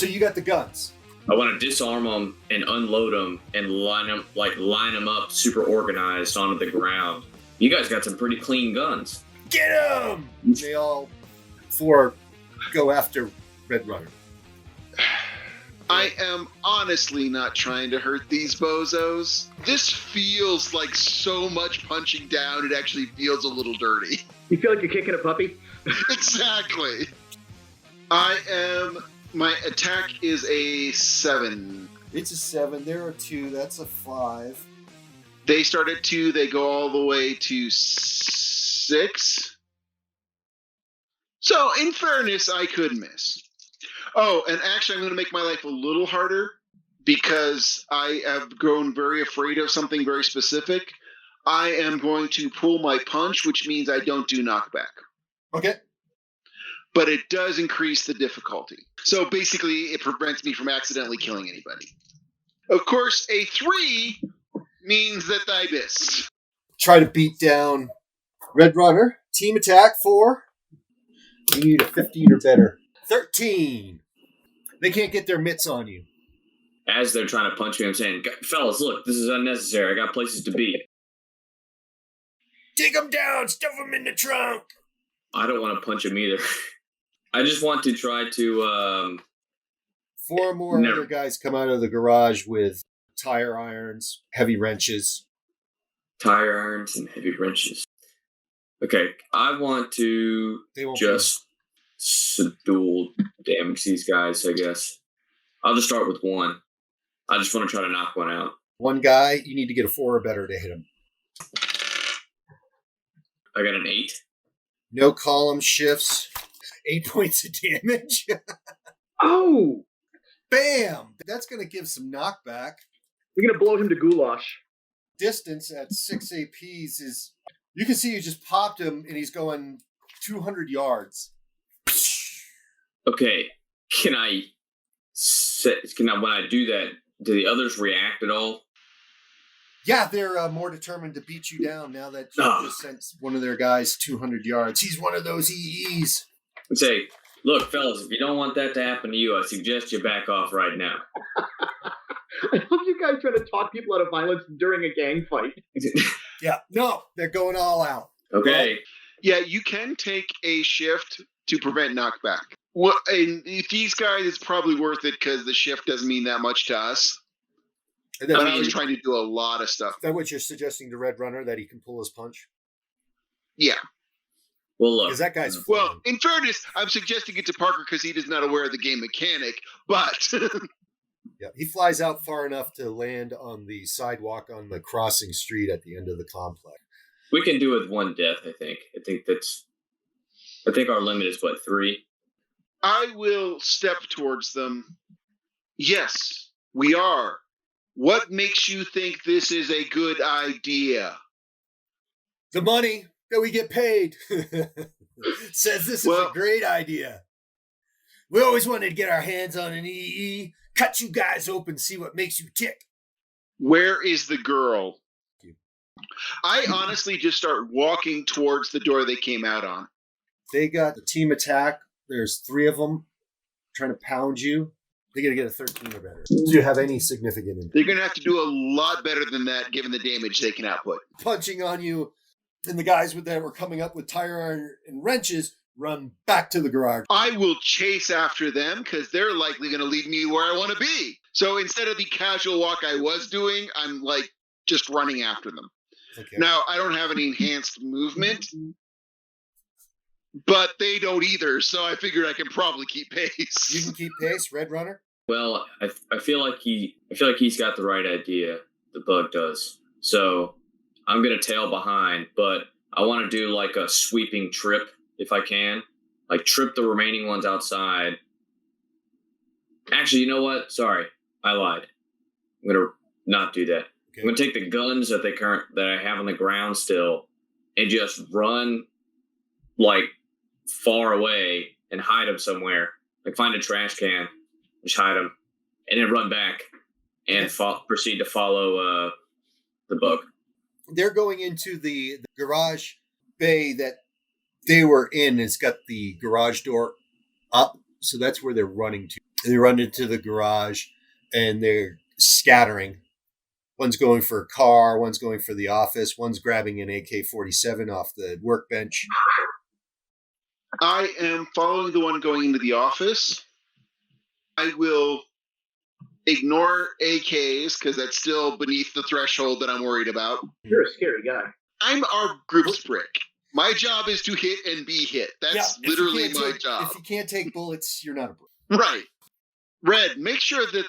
So you got the guns. I want to disarm them and unload them and line them up super organized onto the ground. You guys got some pretty clean guns. Get them! They all 4 go after Red Runner. I am honestly not trying to hurt these bozos. This feels like so much punching down, it actually feels a little dirty. You feel like you're kicking a puppy? Exactly. My attack is a 7. It's a 7. There are 2. That's a 5. They start at 2. They go all the way to 6. So, in fairness, I could miss. Oh, and actually, I'm going to make my life a little harder because I have grown very afraid of something very specific. I am going to pull my punch, which means I don't do knockback. Okay. But it does increase the difficulty. So basically, it prevents me from accidentally killing anybody. Of course, a 3 means that I miss. Try to beat down Red Runner. Team attack 4. You need a 15 or better. 13. They can't get their mitts on you. As they're trying to punch me, I'm saying, fellas, look, this is unnecessary. I got places to be. Dig them down. Stuff them in the trunk. I don't want to punch him either. I just want to try to... 4 more other guys come out of the garage with tire irons, heavy wrenches. Tire irons and heavy wrenches. Okay, I want to just subdual damage these guys, I guess. I'll just start with 1. I just want to try to knock one out. 1 guy, you need to get a 4 or better to hit him. I got an 8. No column shifts. 8 points of damage. Oh! Bam! That's going to give some knockback. You're going to blow him to goulash. Distance at 6 APs is... You can see you just popped him, and he's going 200 yards. Okay, when I do that, do the others react at all? Yeah, they're more determined to beat you down now that you just sent one of their guys 200 yards. He's one of those EEs. And say, look, fellas, if you don't want that to happen to you, I suggest you back off right now. I love you guys trying to talk people out of violence during a gang fight. Yeah, no, they're going all out. Okay. Yeah, you can take a shift to prevent knockback. Well, and these guys, it's probably worth it because the shift doesn't mean that much to us. But I was trying to do a lot of stuff. Is that what you're suggesting to Red Runner, that he can pull his punch? Yeah. Well, look. Because that guy's flying. Well, in fairness, I'm suggesting it to Parker because he is not aware of the game mechanic, but... Yeah, he flies out far enough to land on the sidewalk on the crossing street at the end of the complex. We can do it with 1 death, I think. I think our limit is, 3? I will step towards them. Yes, we are. What makes you think this is a good idea? The money that we get paid says this is a great idea. We always wanted to get our hands on an EE, cut you guys open, see what makes you tick. Where is the girl? I honestly just start walking towards the door they came out on. They got the team attack. There's 3 of them trying to pound you. They got to get a 13 or better. Do you have any significant impact? They're going to have to do a lot better than that, given the damage they can output. Punching on you, and the guys that were coming up with tire iron and wrenches run back to the garage. I will chase after them because they're likely going to lead me where I want to be. So instead of the casual walk I was doing, I'm just running after them. Okay. Now, I don't have any enhanced movement, but they don't either, so I figured I can probably keep pace. You can keep pace, Red Runner? Well, I feel like he's got the right idea. The bug does. So I'm gonna tail behind, but I want to do a sweeping trip if I can, trip the remaining ones outside. Actually, you know what? Sorry, I lied. I'm gonna not do that. Okay. I'm gonna take the guns that I have on the ground still, and just run far away and hide them somewhere. Find a trash can, just hide them, and then run back and proceed to follow the bug. They're going into the garage bay that they were in. It's got the garage door up, so that's where they're running to. They run into the garage, and they're scattering. One's going for a car, one's going for the office, one's grabbing an AK-47 off the workbench. I am following the one going into the office. I will ignore AKs because that's still beneath the threshold that I'm worried about. You're a scary guy. I'm our group's brick. My job is to hit and be hit. That's literally my job. If you can't take bullets, you're not a brick. Right. Red, make sure that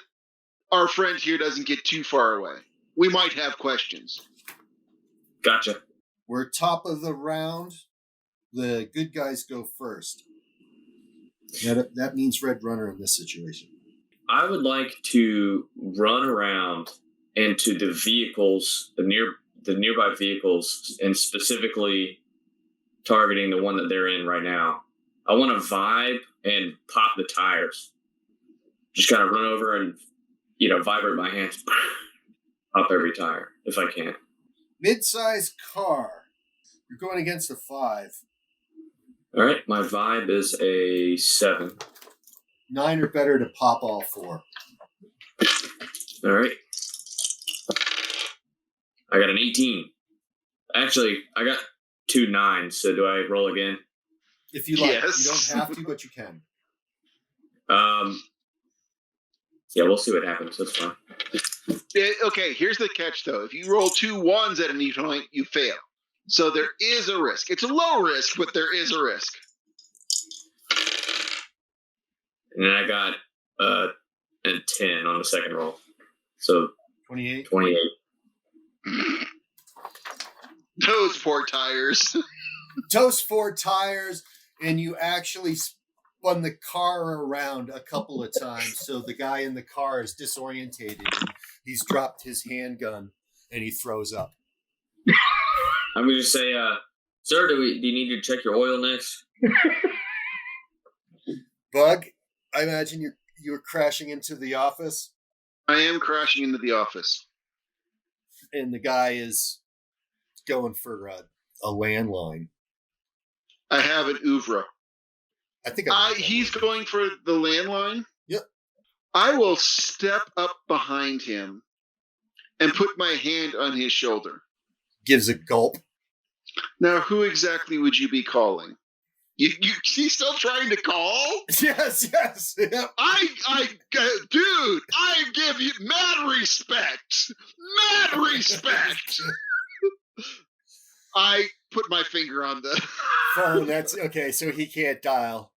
our friend here doesn't get too far away. We might have questions. Gotcha. We're top of the round. The good guys go first. That means Red Runner in this situation. I would like to run around into the vehicles, the nearby vehicles, and specifically targeting the one that they're in right now. I want to vibe and pop the tires. Just kind of run over and, vibrate my hands. Pop every tire if I can. Mid-sized car. You're going against a 5. All right, my vibe is a 7. 9 or better to pop all 4. All right. I got an 18. Actually, I got 2 9s, so do I roll again? If you like. Yes. You don't have to, but you can. Yeah, we'll see what happens. That's fine. Okay, here's the catch, though. If you roll 2 1s at any point, you fail. So there is a risk. It's a low risk, but there is a risk. And then I got a 10 on the second roll. So 28. 28. Those poor tires. Toast 4 tires, and you actually spun the car around a couple of times, so the guy in the car is disorientated. And he's dropped his handgun, and he throws up. I'm going to say, sir, do you need to check your oil next? Bug, I imagine you're crashing into the office. I am crashing into the office. And the guy is going for a landline. I have an Ouvra. I think he's going for the landline? Yep. I will step up behind him and put my hand on his shoulder. Gives a gulp. Now, who exactly would you be calling? He's still trying to call? Yes. Yep. Dude, I give you mad respect. Mad respect. I put my finger on the phone. That's okay. So he can't dial.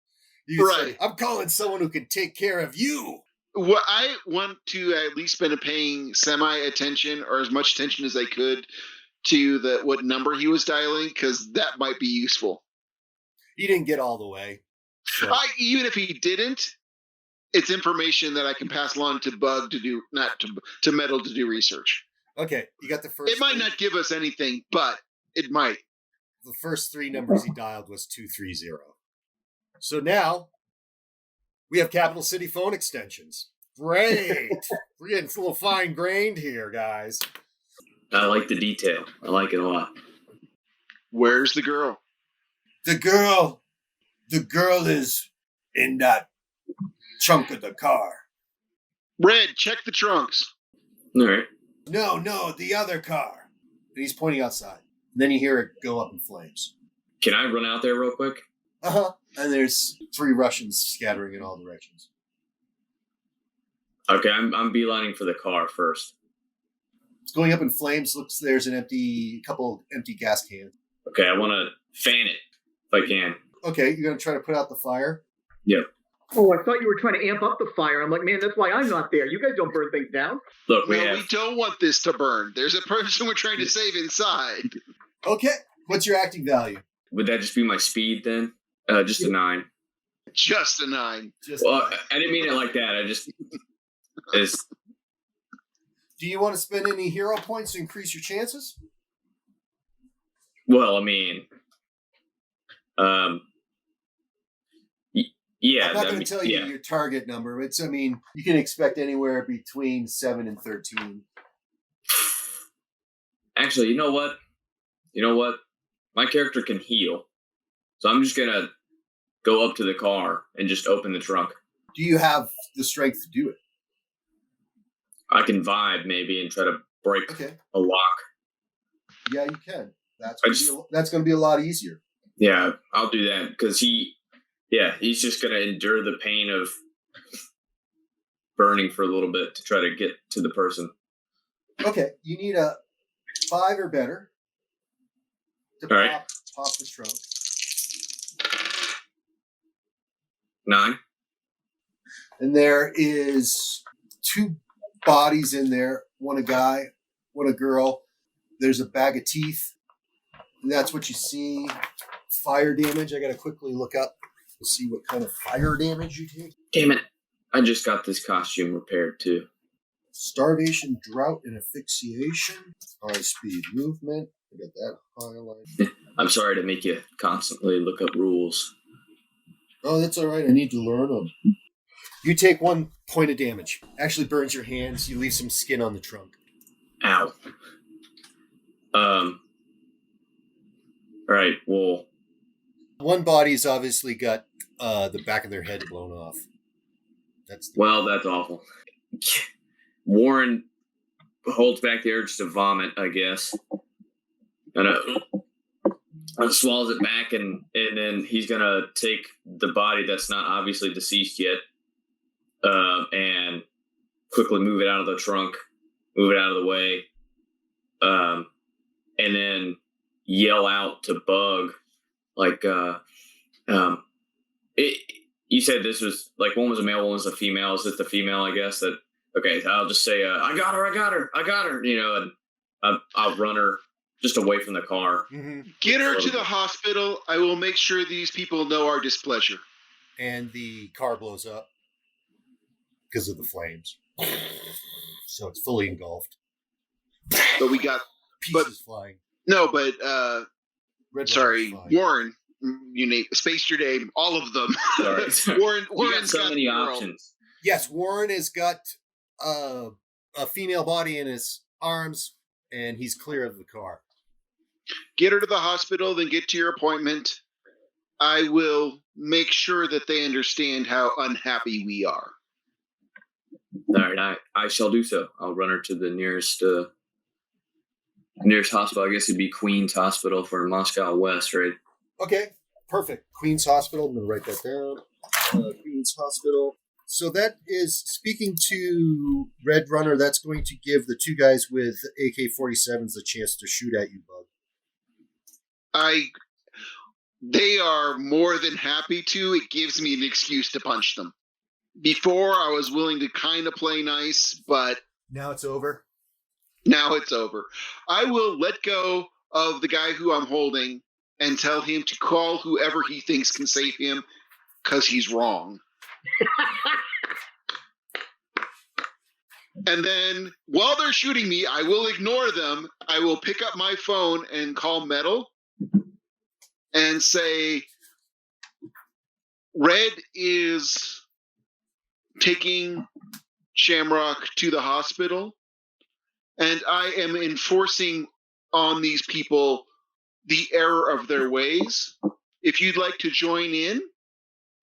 You right. Say, I'm calling someone who can take care of you. Well, I want to at least been paying semi-attention or as much attention as I could to what number he was dialing, because that might be useful. He didn't get all the way. So. Even if he didn't, it's information that I can pass along to Bug to do, not to Mettle to do research. Okay, you got the first. It might not give us anything, but it might. The first 3 numbers he dialed was 230. So now we have capital city phone extensions. Great. We're getting a little fine-grained here, guys. I like the detail. I like it a lot. Where's the girl? The girl is in that trunk of the car. Red, check the trunks. All right. No, the other car. And he's pointing outside. And then you hear it go up in flames. Can I run out there real quick? Uh-huh. And there's 3 Russians scattering in all directions. Okay, I'm beelining for the car first. It's going up in flames. Looks there's a couple empty gas cans. Okay, I want to fan it if I can. Okay, you're going to try to put out the fire? Yep. Oh, I thought you were trying to amp up the fire. I'm like, man, that's why I'm not there. You guys don't burn things down. Look, we don't want this to burn. There's a person we're trying to save inside. Okay. What's your acting value? Would that just be my speed then? Just a 9. Just a 9. I didn't mean it like that. I just... Do you want to spend any hero points to increase your chances? Well, I mean... yeah. I'm not going to tell you your target number. You can expect anywhere between 7 and 13. Actually, you know what? My character can heal. So I'm just going to go up to the car and just open the trunk. Do you have the strength to do it? I can vibe maybe and try to break a lock. Yeah, you can. That's going to be a lot easier. Yeah, I'll do that because he's just going to endure the pain of burning for a little bit to try to get to the person. Okay, you need a 5 or better to pop the trunk. 9. And there is 2 bodies in there. One a guy, one a girl. There's a bag of teeth. And that's what you see. Fire damage. I got to quickly look up to see what kind of fire damage you take. Damn it. I just got this costume repaired too. Starvation, drought, and asphyxiation. High speed movement. I got that highlighted. I'm sorry to make you constantly look up rules. Oh, that's all right. I need to learn them. You take 1 point of damage. Actually burns your hands. You leave some skin on the trunk. Ow. All right, well. 1 body's obviously got the back of their head blown off. That's awful. Warren holds back the urge to vomit, I guess. And swallows it back, and then he's going to take the body that's not obviously deceased yet and quickly move it out of the trunk, move it out of the way, and then yell out to Bug, like, you said this was, like, one was a male, one was a female. Is it the female, I guess? Okay, I'll just say, I got her, you know, and I'll run her just away from the car. Mm-hmm. Get her to the hospital. I will make sure these people know our displeasure. And the car blows up because of the flames. So it's fully engulfed. But we got pieces flying. No, but Warren, you name spaced your name, all of them. Sorry. Warren's got so many options. Yes, Warren has got a female body in his arms, and he's clear of the car. Get her to the hospital, then get to your appointment. I will make sure that they understand how unhappy we are. All right, I shall do so. I'll run her to the nearest hospital. I guess it'd be Queens Hospital for Moscow West, right? Okay, perfect. Queens Hospital. I'm going to write that down. Queens Hospital. So that is, speaking to Red Runner, that's going to give the 2 guys with AK-47s a chance to shoot at you, Bug. They are more than happy to. It gives me an excuse to punch them. Before, I was willing to kind of play nice, but... Now it's over? Now it's over. I will let go of the guy who I'm holding and tell him to call whoever he thinks can save him, because he's wrong. And then, while they're shooting me, I will ignore them. I will pick up my phone and call Mettle and say, Red is taking Shamrock to the hospital, and I am enforcing on these people the error of their ways. If you'd like to join in,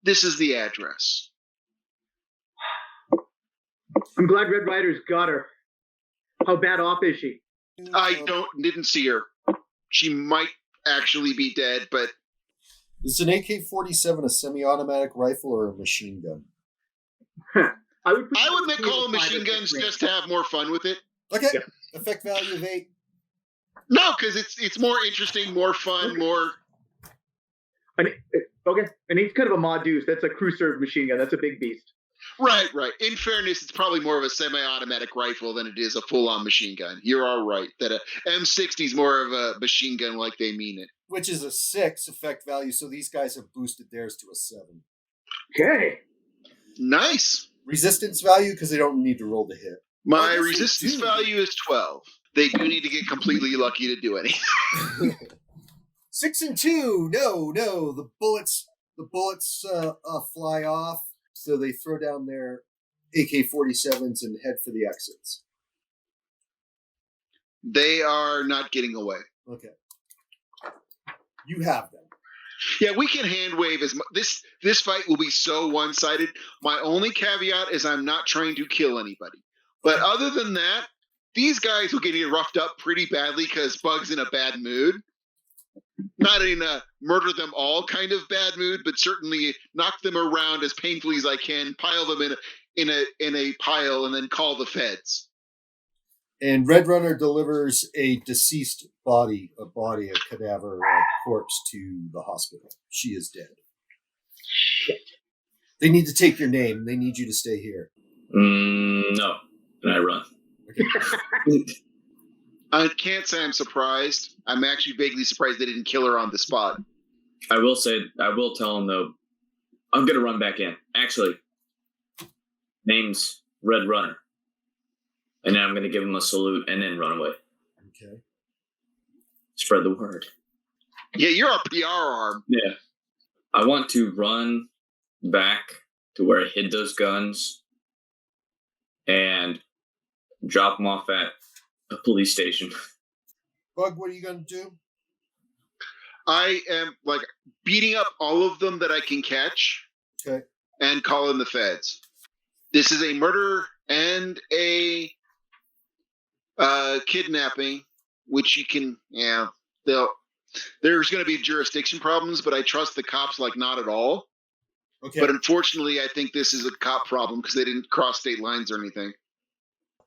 this is the address. I'm glad Red Rider's got her. How bad off is she? I didn't see her. She might actually be dead, but... Is an AK-47 a semi-automatic rifle or a machine gun? I would call them machine guns just to have more fun with it. Okay. Yeah. Effect value of 8. No, because it's more interesting, more fun, more... Okay, and he's kind of a mod deuce. That's a cruiser machine gun. That's a big beast. Right. In fairness, it's probably more of a semi-automatic rifle than it is a full-on machine gun. You're all right. That a M60 is more of a machine gun like they mean it. Which is a 6 effect value, so these guys have boosted theirs to a 7. Okay. Nice. Resistance value, because they don't need to roll to hit. My resistance value is 12. They do need to get completely lucky to do anything. 6 and 2. No. The bullets fly off. So they throw down their AK-47s and head for the exits. They are not getting away. Okay. You have them. Yeah, we can hand wave as much. This fight will be so one-sided. My only caveat is I'm not trying to kill anybody. But other than that, these guys will get roughed up pretty badly because Bug's in a bad mood. Not in a murder them all kind of bad mood, but certainly knock them around as painfully as I can, pile them in a pile, and then call the feds. And Red Runner delivers a deceased body, a cadaver, a corpse to the hospital. She is dead. Shit. They need to take your name. They need you to stay here. No. And I run. Okay. I can't say I'm surprised. I'm actually vaguely surprised they didn't kill her on the spot. I will tell him, though, I'm going to run back in. Actually, name's Red Runner. And then I'm going to give him a salute and then run away. Okay. Spread the word. Yeah, you're a PR arm. Yeah. I want to run back to where I hid those guns and drop them off at a police station. Bug, what are you going to do? I am beating up all of them that I can catch. Okay. And calling the feds. This is a murder and a kidnapping, which you can, there's going to be jurisdiction problems, but I trust the cops not at all. Okay. But unfortunately, I think this is a cop problem because they didn't cross state lines or anything.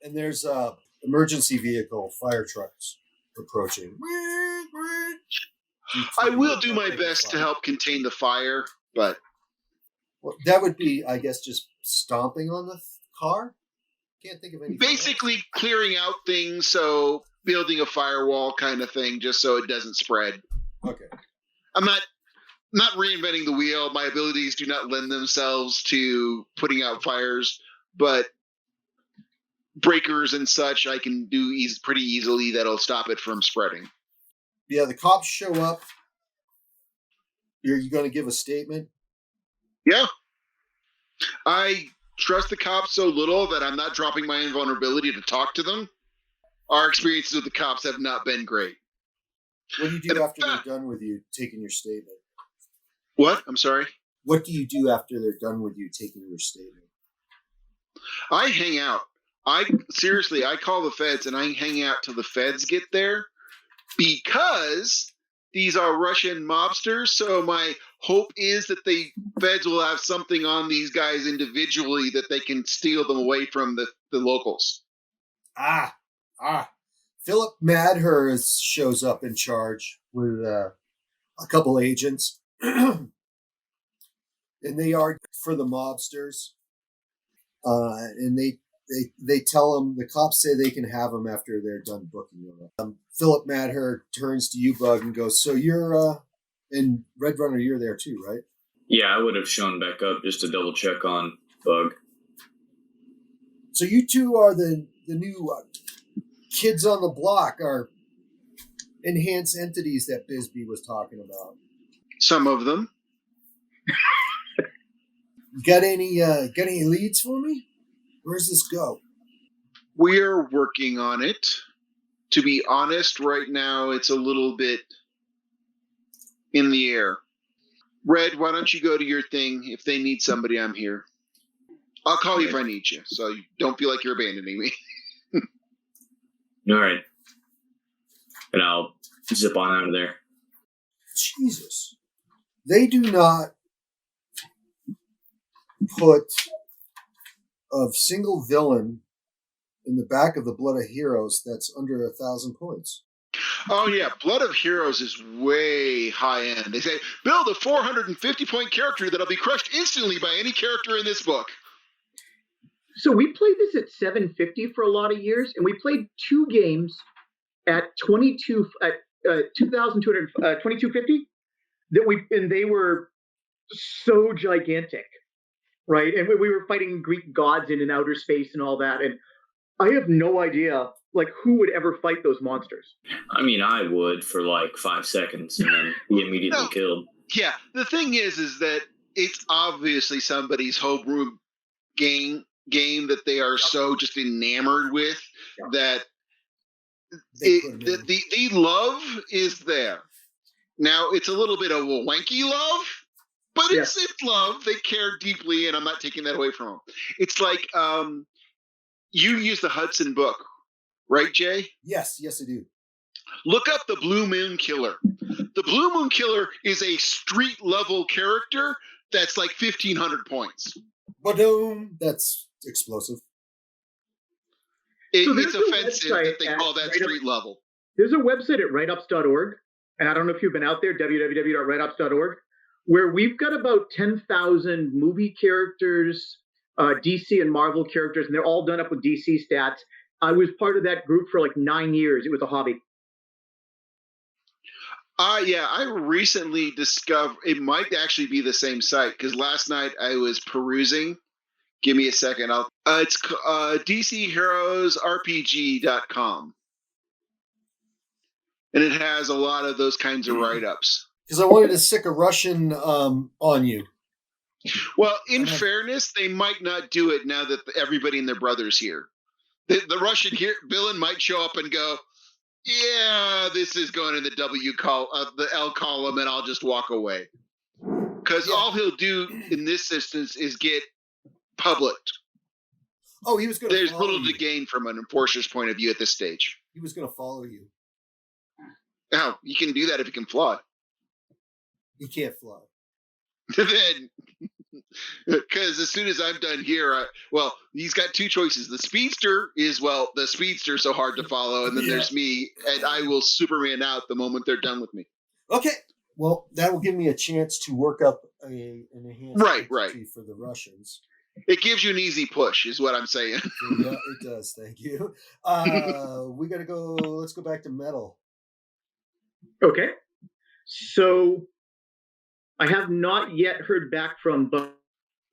And there's emergency vehicle, fire trucks approaching. I will do my best to help contain the fire, but... Well, that would be, I guess, just stomping on the car? Can't think of anything basically else. Clearing out things, so building a firewall kind of thing, just so it doesn't spread. Okay. I'm not reinventing the wheel. My abilities do not lend themselves to putting out fires, but breakers and such I can do pretty easily that'll stop it from spreading. Yeah, the cops show up. Are you going to give a statement? Yeah. I trust the cops so little that I'm not dropping my invulnerability to talk to them. Our experiences with the cops have not been great. What do you do after they're done with you taking your statement? What? I'm sorry? What do you do after they're done with you taking your statement? I hang out. I call the feds and I hang out till the feds get there because these are Russian mobsters. So my hope is that the feds will have something on these guys individually that they can steal them away from the locals. Philip Madher shows up in charge with a couple agents. And they argue for the mobsters. And they tell them, the cops say they can have them after they're done booking them. Philip Madher turns to you, Bug, and goes, so you're, and Red Runner, you're there too, right? Yeah, I would have shown back up just to double check on Bug. So you two are the new kids on the block, are enhanced entities that Bisbee was talking about. Some of them. Got any leads for me? Where's this go? We're working on it. To be honest, right now it's a little bit in the air. Red, why don't you go to your thing? If they need somebody, I'm here. I'll call you if I need you, so you don't feel like you're abandoning me. All right. And I'll zip on out of there. Jesus. They do not put a single villain in the back of the Blood of Heroes that's under 1,000 points. Oh, yeah. Blood of Heroes is way high end. They say, build a 450-point character that'll be crushed instantly by any character in this book. So we played this at 750 for a lot of years, and we played 2 games at 2250 and they were so gigantic, right? And we were fighting Greek gods in outer space and all that, and I have no idea who would ever fight those monsters. I mean, I would for 5 seconds and then be immediately killed. Yeah, the thing is that it's obviously somebody's homebrew game that they are so just enamored with that the love is there. Now, it's a little bit of a wanky love, but it's love. They care deeply, and I'm not taking that away from them. It's like you use the Hudson book, right, Jay? Yes, I do. Look up the Blue Moon Killer. The Blue Moon Killer is a street-level character that's like 1,500 points. Ba-doom! That's explosive. It's offensive that they call that street level. There's a website at writeups.org, and I don't know if you've been out there, www.writeups.org, where we've got about 10,000 movie characters, DC and Marvel characters, and they're all done up with DC stats. I was part of that group for like 9 years. It was a hobby. Yeah, I recently discovered, it might actually be the same site, because last night I was perusing. Give me a second. It's DCHeroesRPG.com. And it has a lot of those kinds of write-ups. Because I wanted to sick a Russian on you. Well, in fairness, they might not do it now that everybody and their brother's here. The Russian villain might show up and go, yeah, this is going in the the L column, and I'll just walk away. Because all he'll do in this instance is get publicked. Oh, he was going to There's little to gain from an enforcer's point of view at this stage. He was going to follow you. Oh, you can do that if you can fly. He can't fly. Then, because as soon as I'm done here, he's got two choices. The speedster so hard to follow, and then there's me, and I will Superman out the moment they're done with me. Okay. Well, that will give me a chance to work up an enhanced right for the Russians. It gives you an easy push, is what I'm saying. Yeah, it does. Thank you. We got to go. Let's go back to Mettle. Okay. So I have not yet heard back from Bug.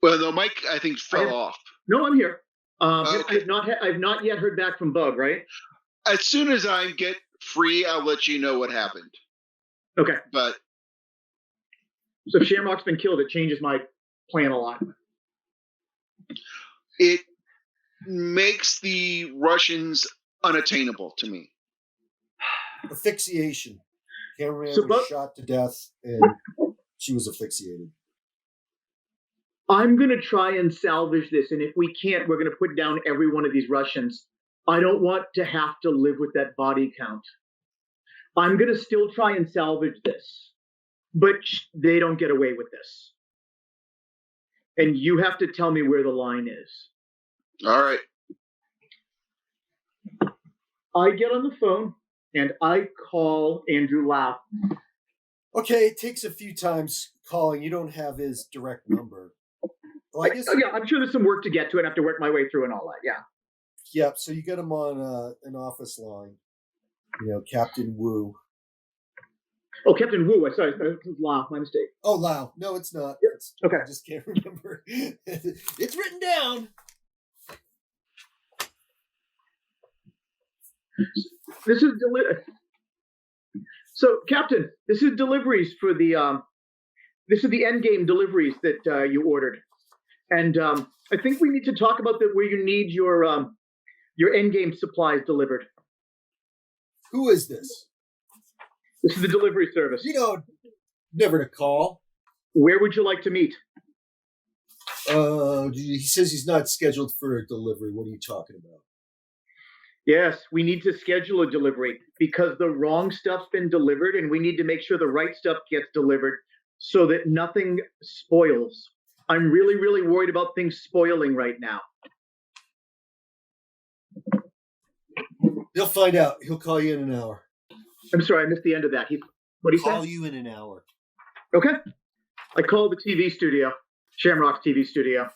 Well, no, Mike, I think fell off. No, I'm here. Okay. I've not yet heard back from Bug, right? As soon as I get free, I'll let you know what happened. Okay. But so if Shamrock's been killed, it changes my plan a lot. It makes the Russians unattainable to me. Asphyxiation. Cameraman was shot to death, and she was asphyxiated. I'm going to try and salvage this, and if we can't, we're going to put down every one of these Russians. I don't want to have to live with that body count. I'm going to still try and salvage this, but they don't get away with this. And you have to tell me where the line is. All right. I get on the phone, and I call Andrew Lau. Okay, it takes a few times calling. You don't have his direct number. Well, I guess I'm sure there's some work to get to it. I have to work my way through and all that, yeah. Yep, so you get him on an office line. Captain Wu. Oh, Captain Wu. Sorry, Lau. My mistake. Oh, Lau. No, it's not. Yep. Okay. I just can't remember. It's written down. This is So, Captain, this is deliveries for the. This is the end game deliveries that you ordered, and I think we need to talk about where you need your end game supplies delivered. Who is this? This is the delivery service. Never to call. Where would you like to meet? He says he's not scheduled for a delivery. What are you talking about? Yes, we need to schedule a delivery because the wrong stuff's been delivered, and we need to make sure the right stuff gets delivered so that nothing spoils. I'm really, really worried about things spoiling right now. He'll find out. He'll call you in an hour. I'm sorry, I missed the end of that. What did he say? Call you in an hour. Okay. I called the TV studio, Shamrock's TV studio,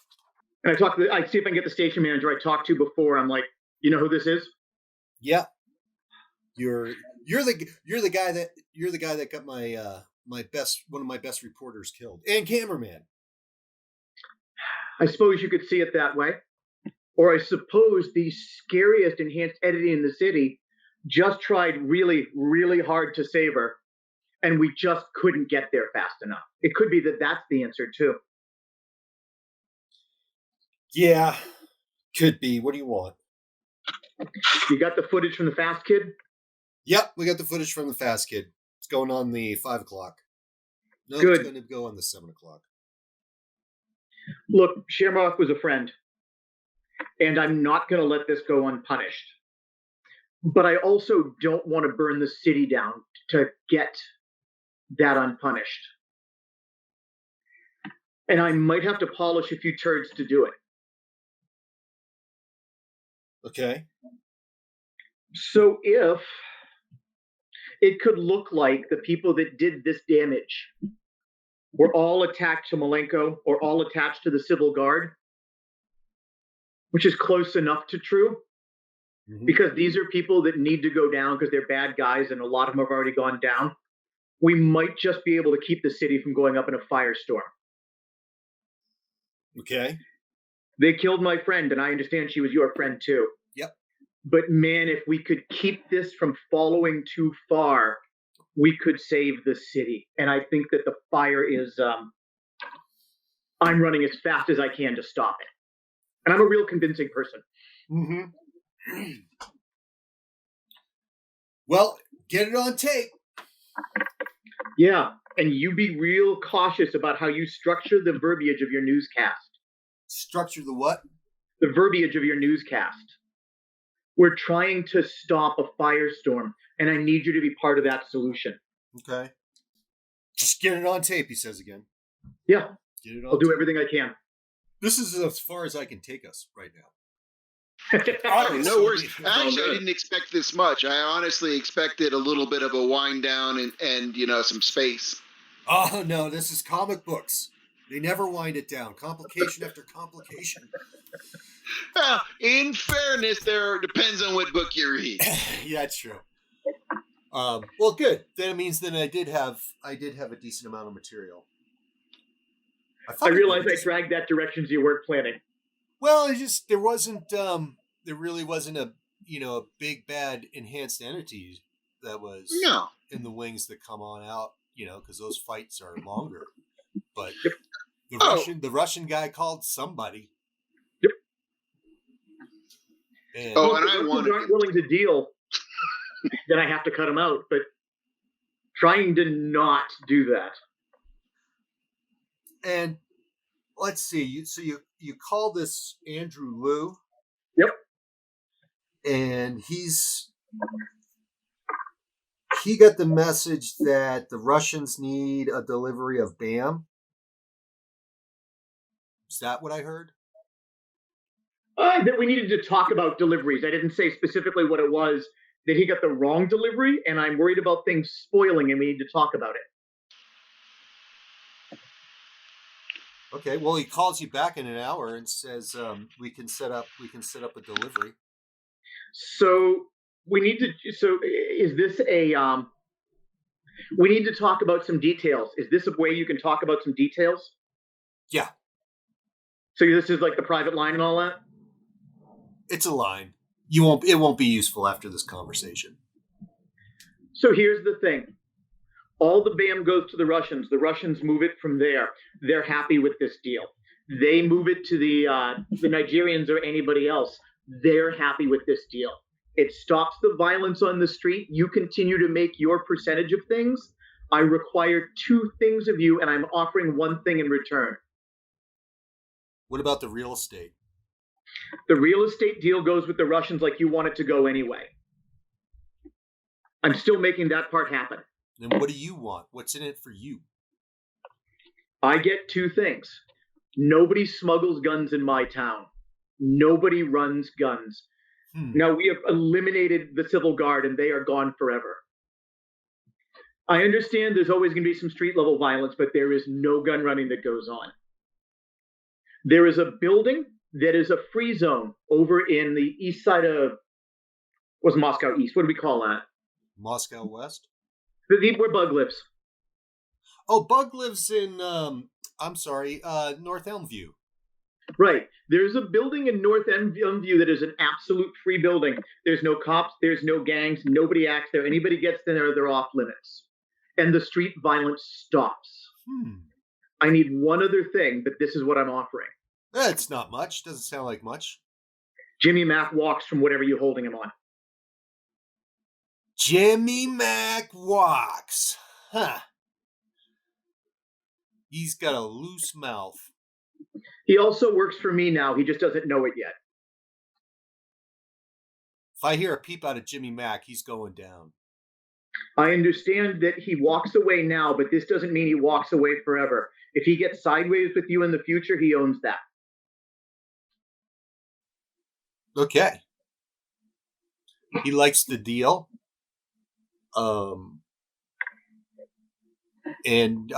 and I see if I can get the station manager I talked to before. I'm like, you know who this is? Yeah. You're the guy that got one of my best reporters killed, and cameraman. I suppose you could see it that way. Or I suppose the scariest enhanced editing in the city just tried really, really hard to save her, and we just couldn't get there fast enough. It could be that that's the answer, too. Yeah, could be. What do you want? You got the footage from the Fast Kid? Yep, we got the footage from the Fast Kid. It's going on the 5 o'clock. No, Good. It's going to go on the 7 o'clock. Look, Shamrock was a friend, and I'm not going to let this go unpunished. But I also don't want to burn the city down to get that unpunished. And I might have to polish a few turds to do it. Okay. So if it could look like the people that did this damage were all attached to Malenko or all attached to the Civil Guard, which is close enough to true, because these are people that need to go down because they're bad guys and a lot of them have already gone down, we might just be able to keep the city from going up in a firestorm. Okay. They killed my friend, and I understand she was your friend too. Yep. But man, if we could keep this from following too far, we could save the city. And I think that the fire is, I'm running as fast as I can to stop it. And I'm a real convincing person. Mm-hmm. Well, get it on tape. Yeah, and you be real cautious about how you structure the verbiage of your newscast. Structure the what? The verbiage of your newscast. We're trying to stop a firestorm, and I need you to be part of that solution. Okay. Just get it on tape, he says again. Yeah. Get it on I'll do tape. everything I can. This is as far as I can take us right now. Oh, no worries. Actually, I didn't expect this much. I honestly expected a little bit of a wind down and some space. Oh, no, this is comic books. They never wind it down. Complication after complication. Well, in fairness, there depends on what book you read. Yeah, it's true. Well, good. Then it means that I did have a decent amount of material. I realized I dragged that direction so you weren't planning. Well, there really wasn't a big bad enhanced entity that was in the wings that come on out, because those fights are longer. But the Russian guy called somebody. Yep. And, and I Russians aren't willing to deal. Then I have to cut them out. But trying to not do that. And let's see. You call this Andrew Liu. Yep. And he got the message that the Russians need a delivery of BAM. Is that what I heard? That we needed to talk about deliveries. I didn't say specifically what it was, that he got the wrong delivery, and I'm worried about things spoiling, and we need to talk about it. Okay, well, he calls you back in an hour and says we can set up a delivery. So we need to. So is this a? We need to talk about some details. Is this a way you can talk about some details? Yeah. So this is like the private line and all that? It's a line. It won't be useful after this conversation. So here's the thing. All the BAM goes to the Russians. The Russians move it from there. They're happy with this deal. They move it to the Nigerians or anybody else. They're happy with this deal. It stops the violence on the street. You continue to make your percentage of things. I require 2 things of you, and I'm offering 1 thing in return. What about the real estate? The real estate deal goes with the Russians like you want it to go anyway. I'm still making that part happen. Then what do you want? What's in it for you? I get 2 things. Nobody smuggles guns in my town. Nobody runs guns. Now, we have eliminated the Civil Guard, and they are gone forever. I understand there's always going to be some street-level violence, but there is no gun running that goes on. There is a building that is a free zone over in the east side of, what's Moscow East? What do we call that? Moscow West? Where Bug lives. Oh, Bug lives in, North Elmview. Right. There's a building in North Elmview that is an absolute free building. There's no cops. There's no gangs. Nobody acts there. Anybody gets there, they're off limits. And the street violence stops. I need one other thing, but this is what I'm offering. It's not much. Doesn't sound like much. Jimmy Mack walks from whatever you're holding him on. Jimmy Mac walks. Huh. He's got a loose mouth. He also works for me now. He just doesn't know it yet. If I hear a peep out of Jimmy Mac, he's going down. I understand that he walks away now, but this doesn't mean he walks away forever. If he gets sideways with you in the future, he owns that. Okay. He likes the deal. And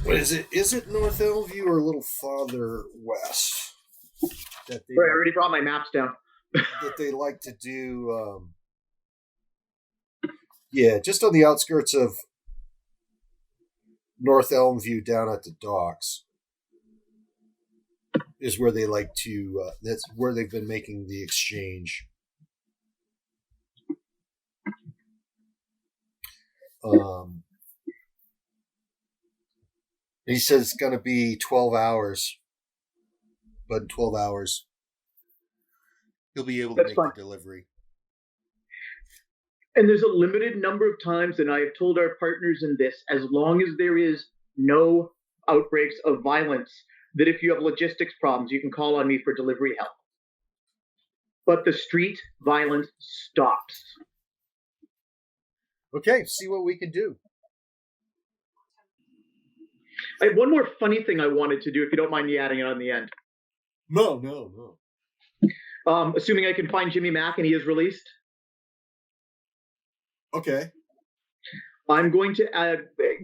what is it? Is it North Elmview or a little farther west? That they I already brought my maps down. That they like to do. Just on the outskirts of North Elmview, down at the docks, is where they like to. That's where they've been making the exchange. He says it's going to be 12 hours, but in 12 hours, he'll be able to make the delivery. And there's a limited number of times, and I have told our partners in this, as long as there is no outbreaks of violence, that if you have logistics problems, you can call on me for delivery help. But the street violence stops. Okay, see what we can do. I have one more funny thing I wanted to do, if you don't mind me adding it on the end. No. Assuming I can find Jimmy Mac and he is released. Okay. I'm going to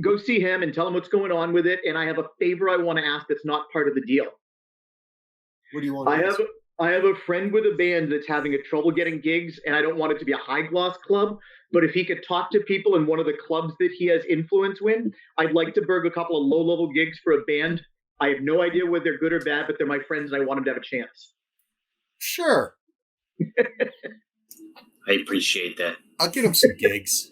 go see him and tell him what's going on with it, and I have a favor I want to ask that's not part of the deal. What do you want to ask? I have a friend with a band that's having trouble getting gigs, and I don't want it to be a high-gloss club, but if he could talk to people in one of the clubs that he has influence with, I'd like to burg a couple of low-level gigs for a band. I have no idea whether they're good or bad, but they're my friends, and I want them to have a chance. Sure. I appreciate that. I'll get him some gigs.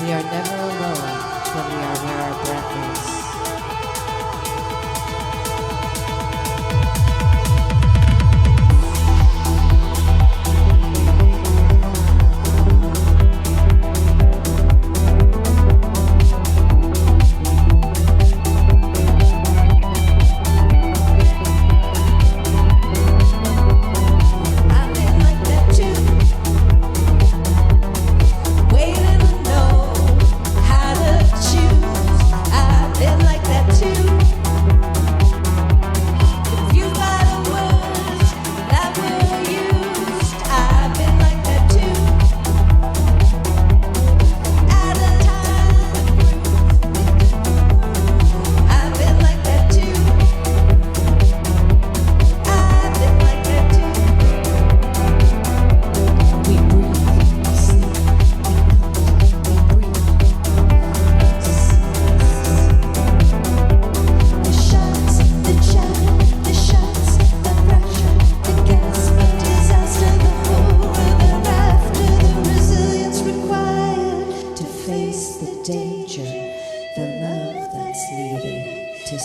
We are never alone when we are where our breath is. Waiting to know how to choose. I've been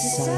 side.